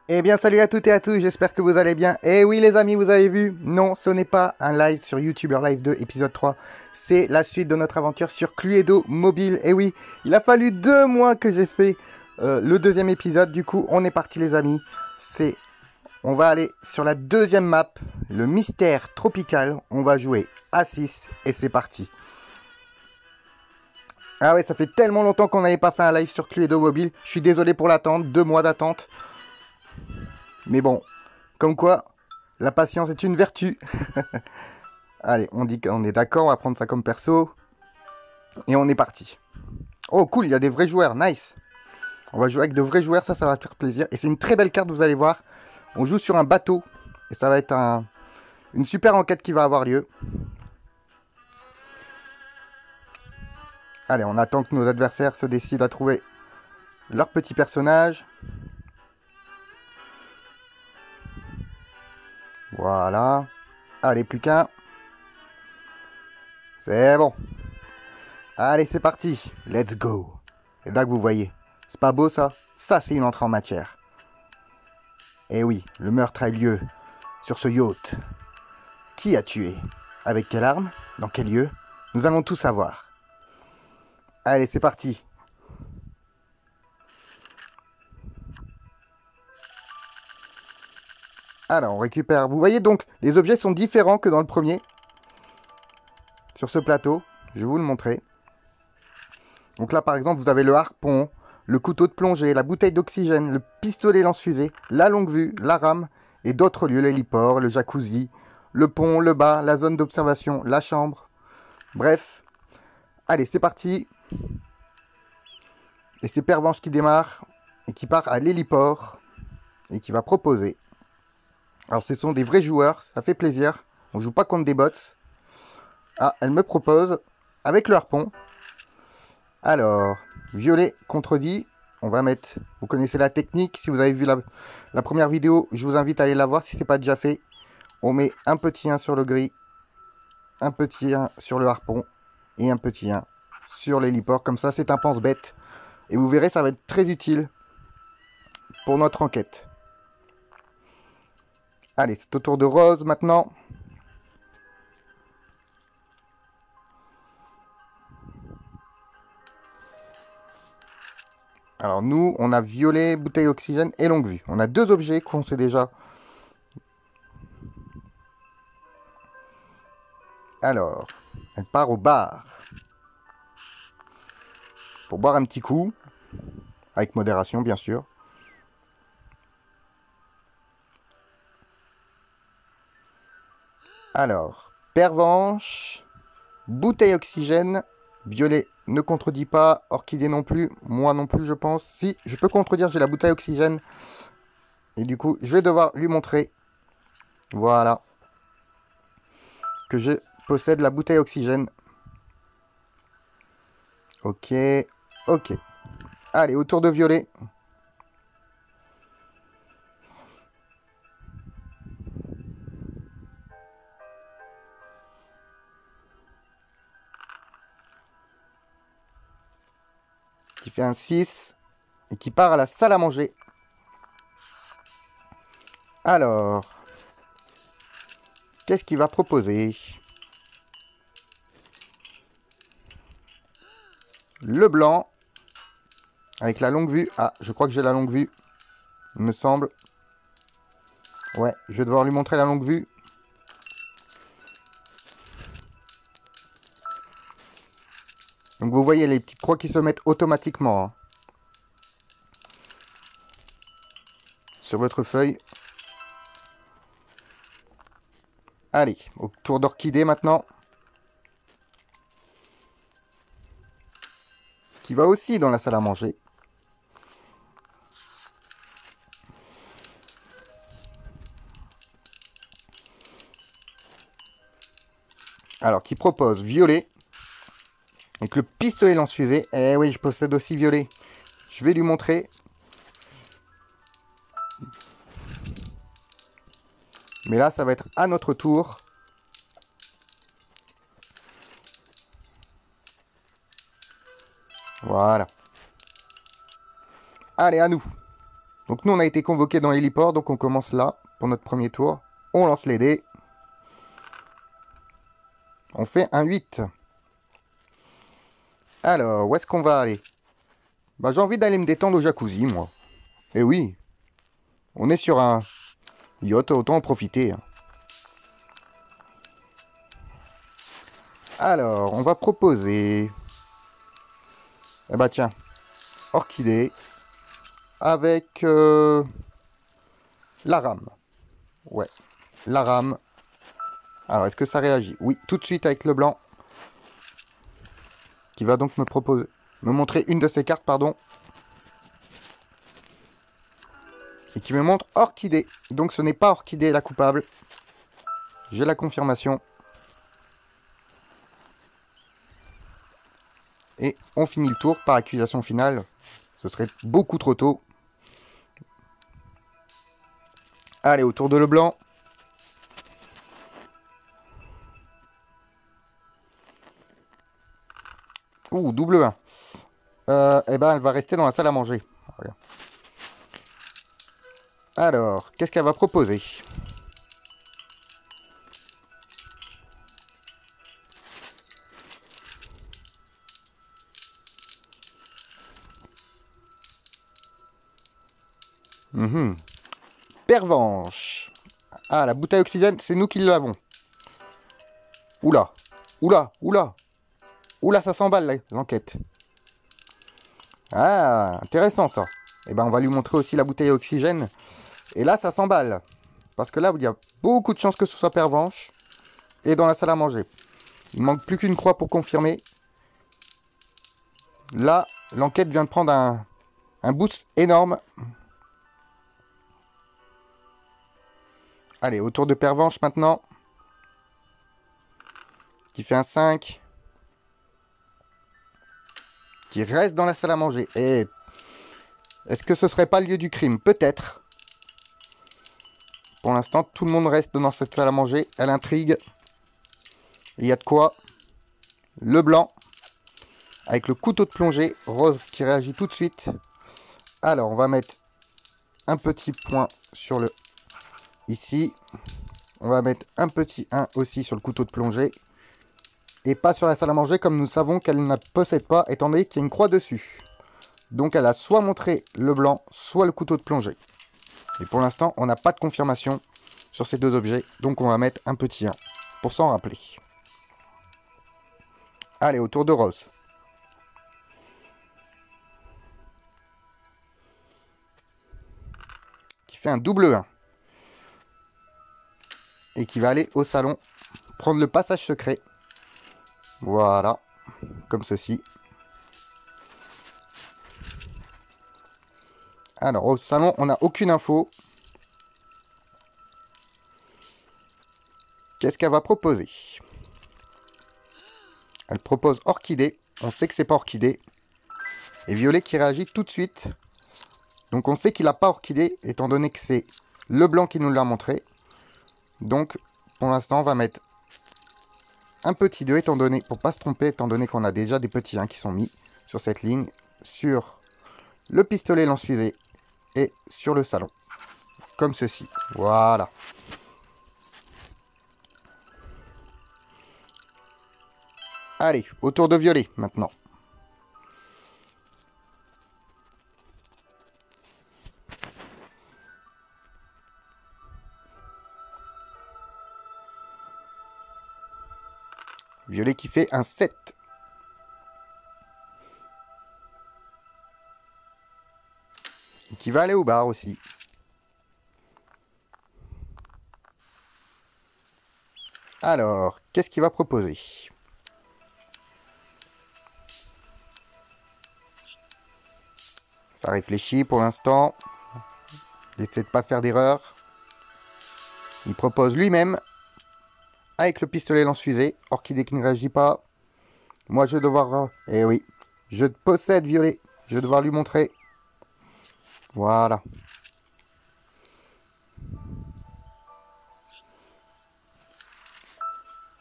Eh bien salut à toutes et à tous, j'espère que vous allez bien. Et oui les amis, vous avez vu, non ce n'est pas un live sur YouTuber Live 2 épisode 3. C'est la suite de notre aventure sur Cluedo Mobile. Et oui, il a fallu 2 mois que j'ai fait le deuxième épisode. Du coup on est parti les amis. On va aller sur la deuxième map, le mystère tropical. On va jouer à 6 et c'est parti. Ah ouais, ça fait tellement longtemps qu'on n'avait pas fait un live sur Cluedo Mobile. Je suis désolé pour l'attente, 2 mois d'attente. Mais bon, comme quoi, la patience est une vertu. Allez, on dit qu'on est d'accord, on va prendre ça comme perso. Et on est parti. Oh cool, il y a des vrais joueurs, nice. On va jouer avec de vrais joueurs, ça va faire plaisir. Et c'est une très belle carte, vous allez voir. On joue sur un bateau. Et ça va être une super enquête qui va avoir lieu. Allez, on attend que nos adversaires se décident à trouver leur petit personnage. Voilà. Allez, plus qu'un. C'est bon. Allez, c'est parti. Let's go. Et là que vous voyez. C'est pas beau ça? Ça, c'est une entrée en matière. Eh oui, le meurtre a eu lieu sur ce yacht. Qui a tué? Avec quelle arme? Dans quel lieu? Nous allons tout savoir. Allez, c'est parti. Alors, on récupère. Vous voyez donc, les objets sont différents que dans le premier. Sur ce plateau, je vais vous le montrer. Donc là, par exemple, vous avez le harpon, le couteau de plongée, la bouteille d'oxygène, le pistolet lance-fusée, la longue vue, la rame et d'autres lieux, l'héliport, le jacuzzi, le pont, le bar, la zone d'observation, la chambre. Bref. Allez, c'est parti. Et c'est Pervenche qui démarre et qui part à l'héliport et qui va proposer. Alors, ce sont des vrais joueurs, ça fait plaisir. On joue pas contre des bots. Ah, elle me propose avec le harpon. Alors, violet contredit. On va mettre, vous connaissez la technique. Si vous avez vu la première vidéo, je vous invite à aller la voir si ce n'est pas déjà fait. On met un petit 1 sur le gris, un petit 1 sur le harpon et un petit 1 sur l'héliport. Comme ça, c'est un pense-bête. Et vous verrez, ça va être très utile pour notre enquête. Allez, c'est au tour de Rose maintenant. Alors nous, on a violet, bouteille d'oxygène et longue vue. On a deux objets qu'on sait déjà. Alors, elle part au bar. Pour boire un petit coup. Avec modération, bien sûr. Alors, Pervenche, bouteille oxygène, violet ne contredit pas, orchidée non plus, moi non plus je pense. Si, je peux contredire, j'ai la bouteille oxygène. Et du coup, je vais devoir lui montrer, voilà, que je possède la bouteille oxygène. Ok, ok. Allez, au tour de violet. Qui fait un 6 et qui part à la salle à manger. Alors, qu'est-ce qu'il va proposer? Le blanc, avec la longue vue. Ah, je crois que j'ai la longue vue, il me semble. Ouais, je vais devoir lui montrer la longue vue. Donc vous voyez les petites croix qui se mettent automatiquement hein, sur votre feuille. Allez, au tour d'orchidée maintenant. Qui va aussi dans la salle à manger. Alors, qui propose violet. Avec le pistolet lance-fusée. Eh oui, je possède aussi violet. Je vais lui montrer. Mais là, ça va être à notre tour. Voilà. Allez, à nous. Donc nous, on a été convoqués dans l'héliport, donc on commence là, pour notre premier tour. On lance les dés. On fait un 8. Alors, où est-ce qu'on va aller? Bah, j'ai envie d'aller me détendre au jacuzzi, moi. Eh oui, on est sur un yacht, autant en profiter. Alors, on va proposer... Eh bah tiens, orchidée avec la rame. Ouais, la rame. Alors, est-ce que ça réagit? Oui, tout de suite avec le blanc. Qui va donc me montrer une de ses cartes, pardon. Et qui me montre orchidée. Donc ce n'est pas orchidée la coupable. J'ai la confirmation. Et on finit le tour par accusation finale. Ce serait beaucoup trop tôt. Allez, au tour de le blanc. Ouh, double 1. Eh ben, elle va rester dans la salle à manger. Alors, qu'est-ce qu'elle va proposer? Pervenche. Ah, la bouteille oxygène, c'est nous qui l'avons. Oula, oula, oula. Oula, ça s'emballe l'enquête. Ah, intéressant ça. Eh ben, on va lui montrer aussi la bouteille à oxygène. Et là, ça s'emballe. Parce que là, il y a beaucoup de chances que ce soit Pervenche. Et dans la salle à manger. Il ne manque plus qu'une croix pour confirmer. Là, l'enquête vient de prendre un boost énorme. Allez, au tour de Pervenche maintenant. Qui fait un 5. Qui reste dans la salle à manger. Et est-ce que ce serait pas le lieu du crime? Peut-être. Pour l'instant, tout le monde reste dans cette salle à manger. Elle intrigue. Il y a de quoi. Le blanc. Avec le couteau de plongée. Rose qui réagit tout de suite. Alors, on va mettre un petit point sur le... Ici. On va mettre un petit 1 aussi sur le couteau de plongée. Et pas sur la salle à manger comme nous savons qu'elle ne possède pas, étant donné qu'il y a une croix dessus. Donc elle a soit montré le blanc, soit le couteau de plongée. Et pour l'instant, on n'a pas de confirmation sur ces deux objets. Donc on va mettre un petit 1 pour s'en rappeler. Allez, au tour de Rose. Qui fait un double 1. Et qui va aller au salon prendre le passage secret. Voilà, comme ceci. Alors, au salon, on n'a aucune info. Qu'est-ce qu'elle va proposer? Elle propose orchidée. On sait que c'est pas orchidée. Et violet qui réagit tout de suite. Donc on sait qu'il n'a pas orchidée, étant donné que c'est le blanc qui nous l'a montré. Donc, pour l'instant, on va mettre un petit 2, étant donné, pour pas se tromper, étant donné qu'on a déjà des petits 1 qui sont mis sur cette ligne, sur le pistolet lance-fusée et sur le salon. Comme ceci. Voilà. Allez, au tour de violet maintenant. Violet qui fait un 7. Et qui va aller au bar aussi. Alors, qu'est-ce qu'il va proposer? Ça réfléchit pour l'instant. Il essaie de pas faire d'erreur. Il propose lui-même. Avec le pistolet lance-fusée. Orchidée qui ne réagit pas. Moi, je vais devoir... Eh oui. Je possède violet. Je vais devoir lui montrer. Voilà.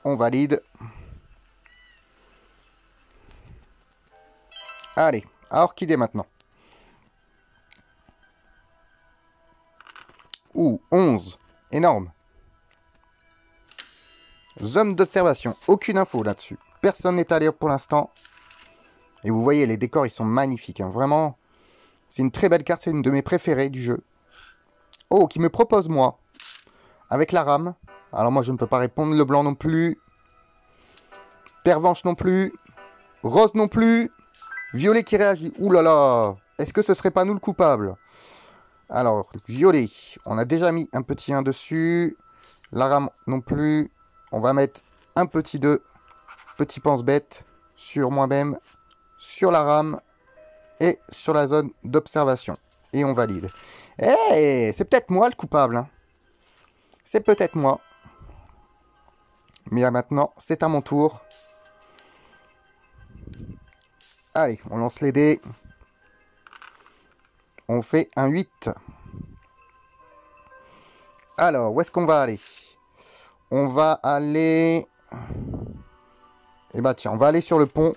On valide. Allez, à orchidée maintenant. Ouh, 11. Énorme. Zone d'observation. Aucune info là-dessus. Personne n'est allé pour l'instant. Et vous voyez, les décors, ils sont magnifiques. Hein. Vraiment, c'est une très belle carte. C'est une de mes préférées du jeu. Oh, qui me propose, moi. Avec la rame. Alors moi, je ne peux pas répondre. Le blanc non plus. Pervenche non plus. Rose non plus. Violet qui réagit. Ouh là là. Est-ce que ce serait pas nous le coupable? Alors, violet. On a déjà mis un petit 1 dessus. La rame non plus. On va mettre un petit 2. Petit pense-bête. Sur moi-même. Sur la rame. Et sur la zone d'observation. Et on valide. Eh, c'est peut-être moi le coupable. Hein. C'est peut-être moi. Mais là, maintenant, c'est à mon tour. Allez, on lance les dés. On fait un 8. Alors, où est-ce qu'on va aller? On va aller... Eh bah tiens, on va aller sur le pont.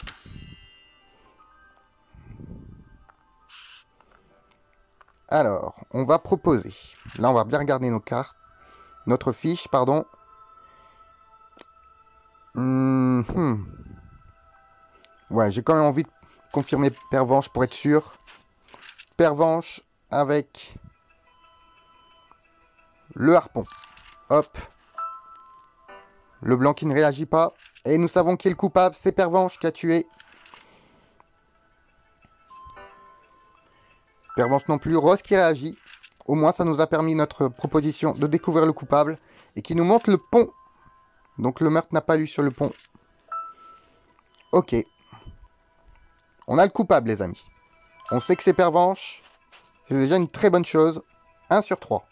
Alors, on va proposer. Là, on va bien regarder nos cartes. Notre fiche, pardon. Ouais, j'ai quand même envie de confirmer Pervenche pour être sûr. Pervenche avec le harpon. Hop. Le blanc qui ne réagit pas. Et nous savons qui est le coupable. C'est Pervenche qui a tué. Pervenche non plus. Rose qui réagit. Au moins, ça nous a permis notre proposition de découvrir le coupable. Et qui nous montre le pont. Donc, le meurtre n'a pas lieu sur le pont. Ok. On a le coupable, les amis. On sait que c'est Pervenche. C'est déjà une très bonne chose. 1 sur 3.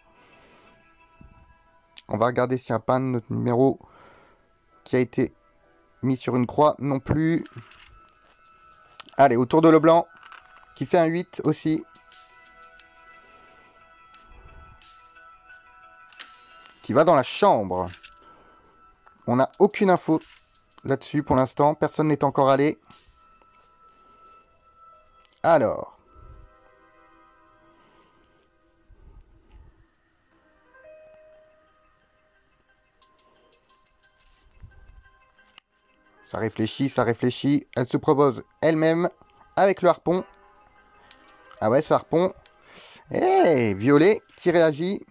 On va regarder s'il n'y a pas notre numéro qui a été mis sur une croix non plus. Allez, autour de le blanc. Qui fait un 8 aussi. Qui va dans la chambre. On n'a aucune info là-dessus pour l'instant. Personne n'est encore allé. Alors. Ça réfléchit, ça réfléchit. Elle se propose elle-même avec le harpon. Ah ouais, ce harpon. Eh, violet qui réagit.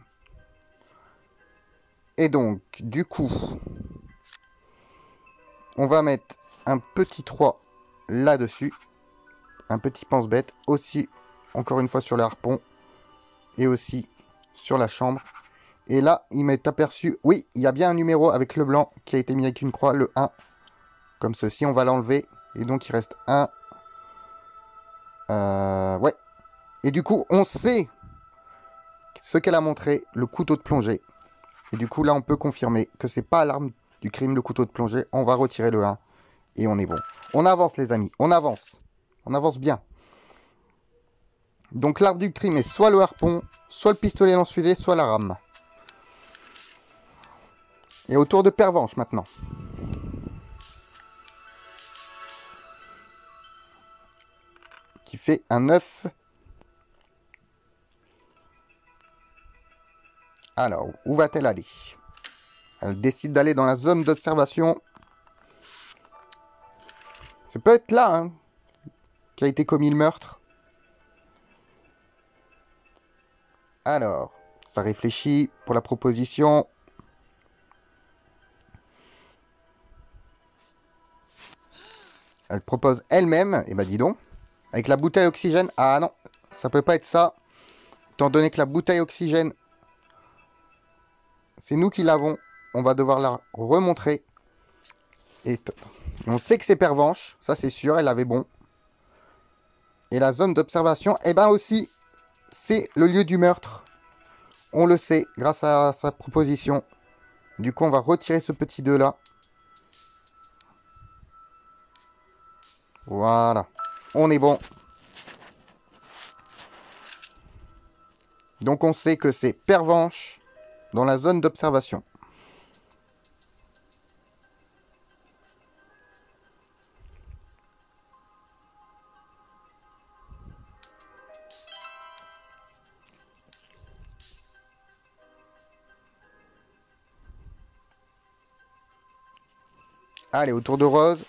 Et donc, du coup, on va mettre un petit 3 là-dessus. Un petit pense-bête aussi, encore une fois, sur le harpon. Et aussi sur la chambre. Et là, il m'est aperçu... Oui, il y a bien un numéro avec le blanc qui a été mis avec une croix, le 1. Comme ceci, on va l'enlever. Et donc, il reste 1. Ouais. Et du coup, on sait ce qu'elle a montré, le couteau de plongée. Et du coup, là, on peut confirmer que c'est pas l'arme du crime, le couteau de plongée. On va retirer le 1. Et on est bon. On avance, les amis. On avance. On avance bien. Donc, l'arme du crime est soit le harpon, soit le pistolet lance-fusée, soit la rame. Et autour de Pervenche, maintenant. Qui fait un 9. Alors, où va-t-elle aller? Elle décide d'aller dans la zone d'observation. Ça peut être là, hein, qu'a été commis le meurtre. Alors, ça réfléchit pour la proposition. Elle propose elle-même, et bah dis donc, avec la bouteille oxygène. Ah non, ça peut pas être ça. Étant donné que la bouteille oxygène, c'est nous qui l'avons, on va devoir la remontrer. Et on sait que c'est Pervenche, ça c'est sûr, elle avait bon. Et la zone d'observation, eh ben aussi, c'est le lieu du meurtre. On le sait, grâce à sa proposition. Du coup, on va retirer ce petit 2 là. Voilà. On est bon. Donc, on sait que c'est Pervenche dans la zone d'observation. Allez, au tour de Rose.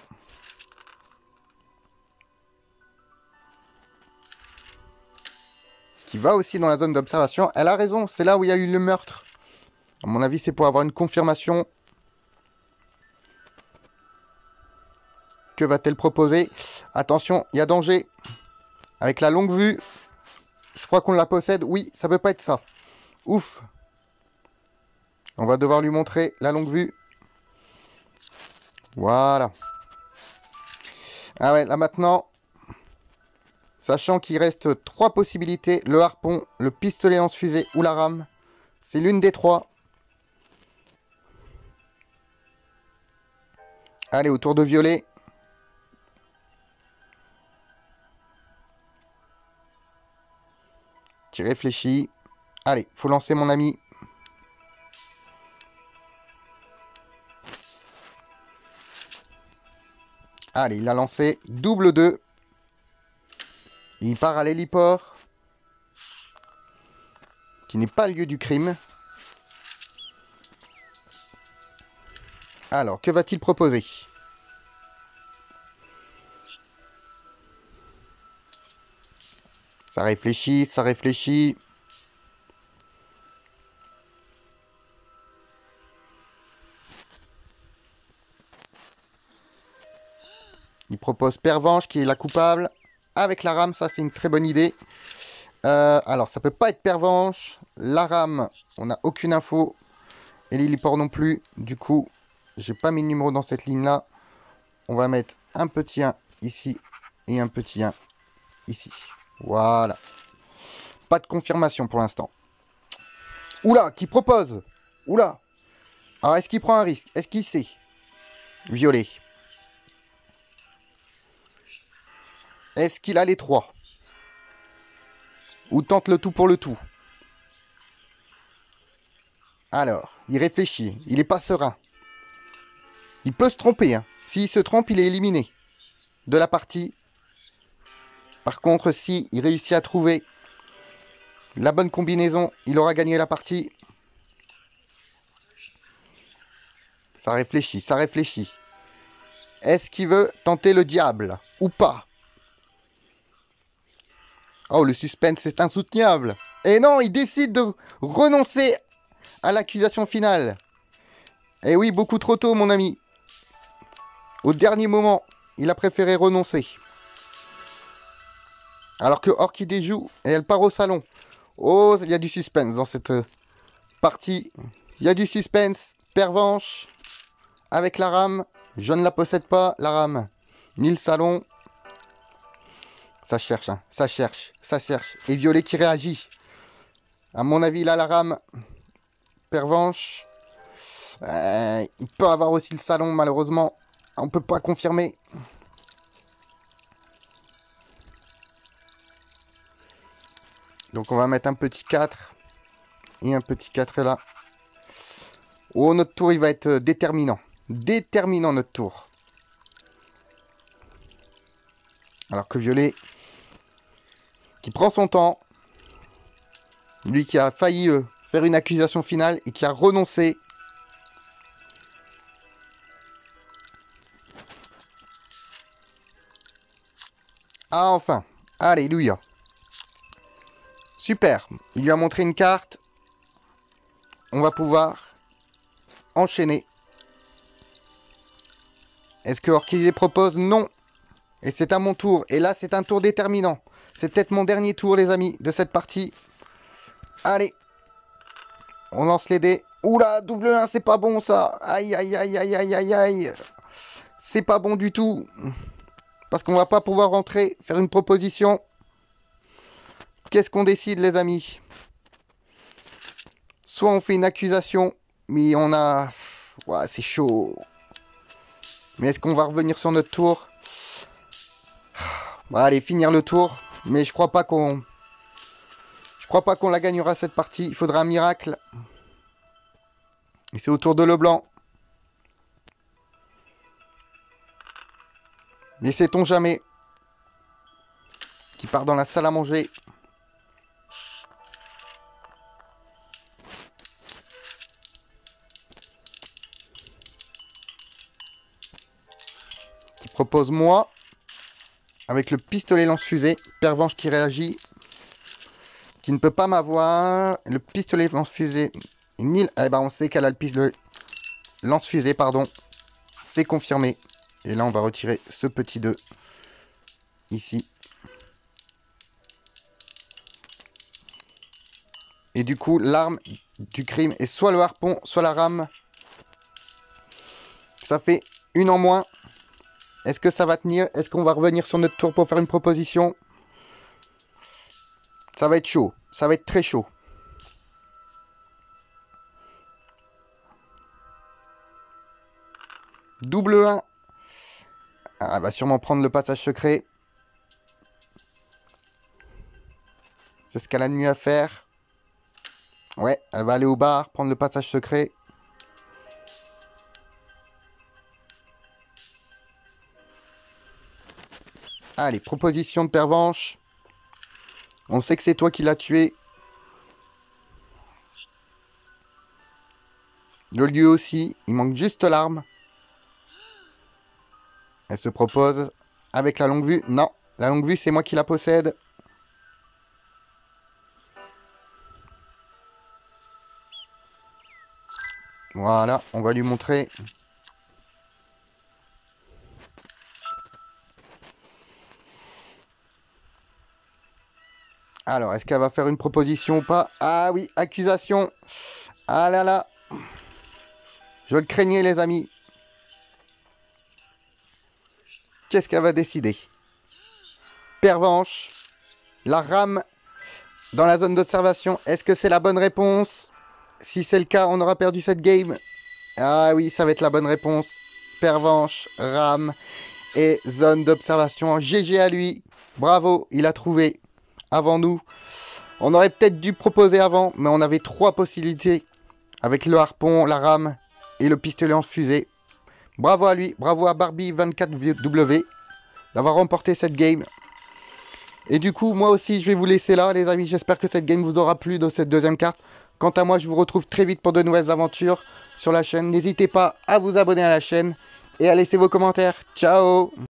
Qui va aussi dans la zone d'observation. Elle a raison, c'est là où il y a eu le meurtre. À mon avis, c'est pour avoir une confirmation. Que va-t-elle proposer? Attention, il y a danger. Avec la longue vue. Je crois qu'on la possède. Oui, ça peut pas être ça. Ouf. On va devoir lui montrer la longue vue. Voilà. Ah ouais, là maintenant, sachant qu'il reste 3 possibilités, le harpon, le pistolet lance-fusée ou la rame, c'est l'une des 3. Allez, au tour de violet. Qui réfléchit. Allez, faut lancer mon ami. Allez, il a lancé. Double 2. Il part à l'héliport. Qui n'est pas le lieu du crime. Alors, que va-t-il proposer? Ça réfléchit, ça réfléchit. Il propose Pervenche qui est la coupable. Avec la rame, ça c'est une très bonne idée. Alors, ça peut pas être Pervenche. La rame, on n'a aucune info. Et l'héliport non plus. Du coup, j'ai pas mis de numéro dans cette ligne-là. On va mettre un petit 1 ici et un petit 1 ici. Voilà. Pas de confirmation pour l'instant. Oula, qui propose? Oula. Alors, est-ce qu'il prend un risque? Est-ce qu'il sait? Violet. Est-ce qu'il a les 3? Ou tente le tout pour le tout? Alors, il réfléchit. Il n'est pas serein. Il peut se tromper. Hein. S'il se trompe, il est éliminé de la partie. Par contre, si il réussit à trouver la bonne combinaison, il aura gagné la partie. Ça réfléchit, ça réfléchit. Est-ce qu'il veut tenter le diable ou pas? Oh, le suspense est insoutenable. Et non, il décide de renoncer à l'accusation finale. Eh oui, beaucoup trop tôt, mon ami. Au dernier moment, il a préféré renoncer. Alors que Orchidée joue et elle part au salon. Oh, il y a du suspense dans cette partie. Il y a du suspense. Pervenche avec la rame. Je ne la possède pas, la rame. Ni le salon. Ça cherche, hein. Ça cherche, ça cherche. Et Violet qui réagit. À mon avis, là, la rame. Pervenche. Il peut avoir aussi le salon, malheureusement. On peut pas confirmer. Donc on va mettre un petit 4. Et un petit 4 là. Oh, notre tour, il va être déterminant. Déterminant, notre tour. Alors que Violet, qui prend son temps. Lui qui a failli faire une accusation finale et qui a renoncé. Ah, enfin. Alléluia. Super. Il lui a montré une carte. On va pouvoir enchaîner. Est-ce que Orchidée propose? Non. Et c'est à mon tour. Et là, c'est un tour déterminant. C'est peut-être mon dernier tour, les amis, de cette partie. Allez. On lance les dés. Oula, double 1, c'est pas bon, ça. Aïe, aïe, aïe, aïe, aïe, aïe, aïe. C'est pas bon du tout. Parce qu'on va pas pouvoir rentrer, faire une proposition. Qu'est-ce qu'on décide, les amis? Soit on fait une accusation, mais on a... Ouais, c'est chaud. Mais est-ce qu'on va revenir sur notre tour? Bon, allez, finir le tour. Mais je crois pas qu'on... Je crois pas qu'on la gagnera, cette partie. Il faudra un miracle. Et c'est au tour de Leblanc. Mais sait-on jamais? Qui part dans la salle à manger. propose moi. Avec le pistolet lance-fusée. Pervenche qui réagit. Qui ne peut pas m'avoir. Le pistolet lance-fusée. Eh ben, on sait qu'elle a le pistolet lance-fusée, pardon. C'est confirmé. Et là, on va retirer ce petit 2. Ici. Et du coup, l'arme du crime est soit le harpon, soit la rame. Ça fait une en moins. Est-ce que ça va tenir? Est-ce qu'on va revenir sur notre tour pour faire une proposition? Ça va être chaud. Ça va être très chaud. Double 1. Elle va sûrement prendre le passage secret. C'est ce qu'elle a de mieux à faire. Ouais, elle va aller au bar, prendre le passage secret. Allez, proposition de Pervenche. On sait que c'est toi qui l'as tué. Le lieu aussi. Il manque juste l'arme. Elle se propose avec la longue vue. Non, la longue vue, c'est moi qui la possède. Voilà, on va lui montrer. Alors, est-ce qu'elle va faire une proposition ou pas? Ah oui, accusation. Ah là là. Je le craignais, les amis. Qu'est-ce qu'elle va décider? Pervenche. La rame dans la zone d'observation. Est-ce que c'est la bonne réponse? Si c'est le cas, on aura perdu cette game. Ah oui, ça va être la bonne réponse. Pervenche, rame et zone d'observation. GG à lui. Bravo, il a trouvé avant nous. On aurait peut-être dû proposer avant, mais on avait 3 possibilités. Avec le harpon, la rame et le pistolet en fusée. Bravo à lui, bravo à Barbie24W d'avoir remporté cette game. Et du coup, moi aussi, je vais vous laisser là, les amis. J'espère que cette game vous aura plu dans cette deuxième carte. Quant à moi, je vous retrouve très vite pour de nouvelles aventures sur la chaîne. N'hésitez pas à vous abonner à la chaîne et à laisser vos commentaires. Ciao!